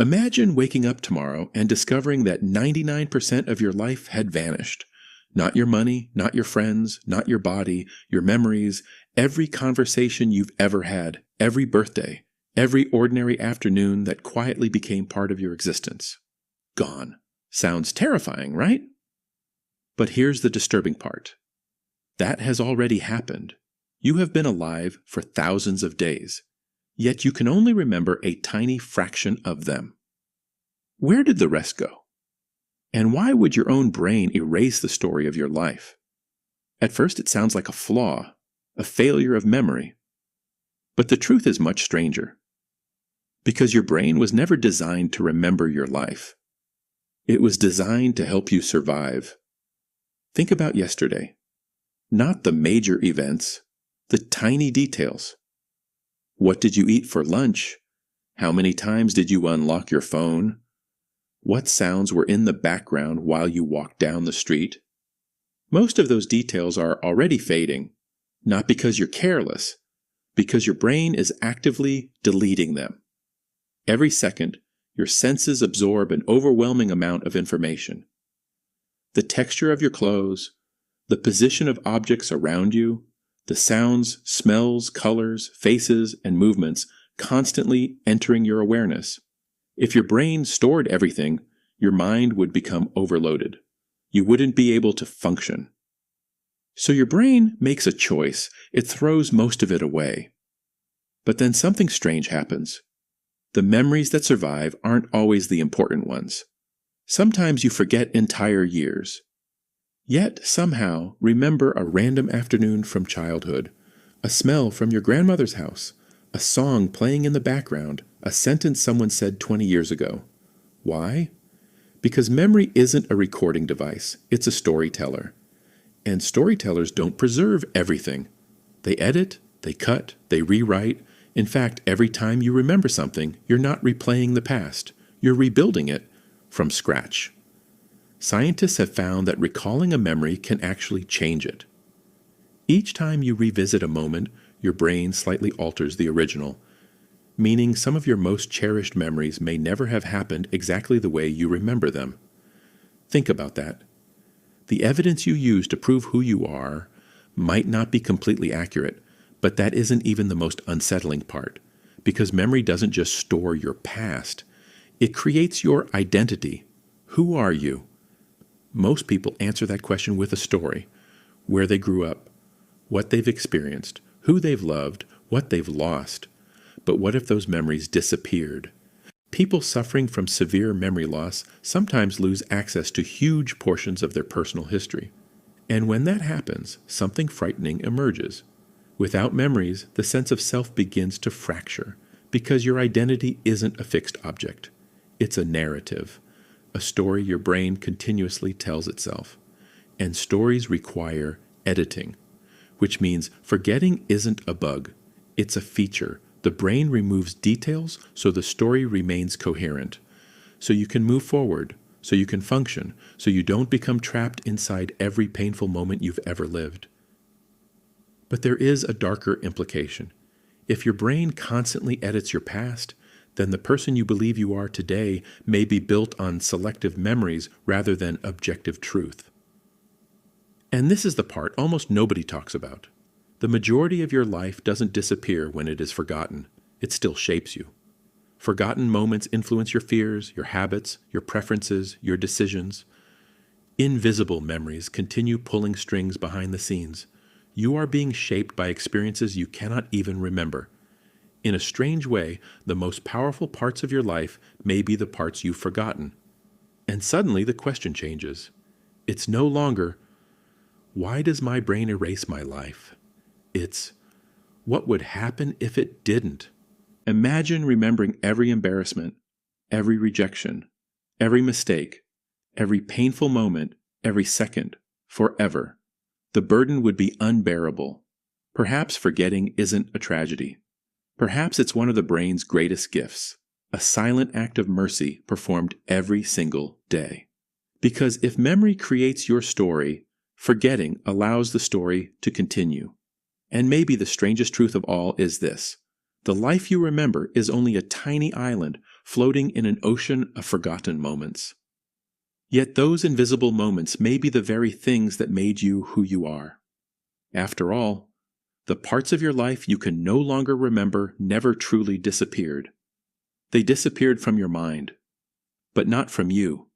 Imagine waking up tomorrow and discovering that 99% of your life had vanished. Not your money, not your friends, not your body, your memories, every conversation you've ever had, every birthday, every ordinary afternoon that quietly became part of your existence. Gone. Sounds terrifying, right? But here's the disturbing part. That has already happened. You have been alive for thousands of days, yet you can only remember a tiny fraction of them. Where did the rest go? And why would your own brain erase the story of your life? At first it sounds like a flaw, a failure of memory. But the truth is much stranger. Because your brain was never designed to remember your life. It was designed to help you survive. Think about yesterday. Not the major events, the tiny details. What did you eat for lunch? How many times did you unlock your phone? What sounds were in the background while you walked down the street? Most of those details are already fading, not because you're careless, because your brain is actively deleting them. Every second, your senses absorb an overwhelming amount of information. The texture of your clothes, the position of objects around you, the sounds, smells, colors, faces, and movements constantly entering your awareness. If your brain stored everything, your mind would become overloaded. You wouldn't be able to function. So your brain makes a choice. It throws most of it away. But then something strange happens. The memories that survive aren't always the important ones. Sometimes you forget entire years. Yet, somehow, remember a random afternoon from childhood, a smell from your grandmother's house, a song playing in the background, a sentence someone said 20 years ago. Why? Because memory isn't a recording device, it's a storyteller. And storytellers don't preserve everything. They edit, they cut, they rewrite. In fact, every time you remember something, you're not replaying the past, you're rebuilding it from scratch. Scientists have found that recalling a memory can actually change it. Each time you revisit a moment, your brain slightly alters the original, meaning some of your most cherished memories may never have happened exactly the way you remember them. Think about that. The evidence you use to prove who you are might not be completely accurate, but that isn't even the most unsettling part, because memory doesn't just store your past. It creates your identity. Who are you? Most people answer that question with a story, where they grew up, what they've experienced, who they've loved, what they've lost. But what if those memories disappeared? People suffering from severe memory loss sometimes lose access to huge portions of their personal history. And when that happens, something frightening emerges. Without memories, the sense of self begins to fracture, because your identity isn't a fixed object. It's a narrative, a story your brain continuously tells itself. And stories require editing, which means forgetting isn't a bug, it's a feature. The brain removes details so the story remains coherent, so you can move forward, so you can function, so you don't become trapped inside every painful moment you've ever lived. But there is a darker implication. If your brain constantly edits your past, then the person you believe you are today may be built on selective memories rather than objective truth. And this is the part almost nobody talks about. The majority of your life doesn't disappear when it is forgotten. It still shapes you. Forgotten moments influence your fears, your habits, your preferences, your decisions. Invisible memories continue pulling strings behind the scenes. You are being shaped by experiences you cannot even remember. In a strange way, the most powerful parts of your life may be the parts you've forgotten. And suddenly the question changes. It's no longer, why does my brain erase my life? It's, what would happen if it didn't? Imagine remembering every embarrassment, every rejection, every mistake, every painful moment, every second, forever. The burden would be unbearable. Perhaps forgetting isn't a tragedy. Perhaps it's one of the brain's greatest gifts, a silent act of mercy performed every single day. Because if memory creates your story, forgetting allows the story to continue. And maybe the strangest truth of all is this. The life you remember is only a tiny island floating in an ocean of forgotten moments. Yet those invisible moments may be the very things that made you who you are. After all, the parts of your life you can no longer remember never truly disappeared. They disappeared from your mind, but not from you.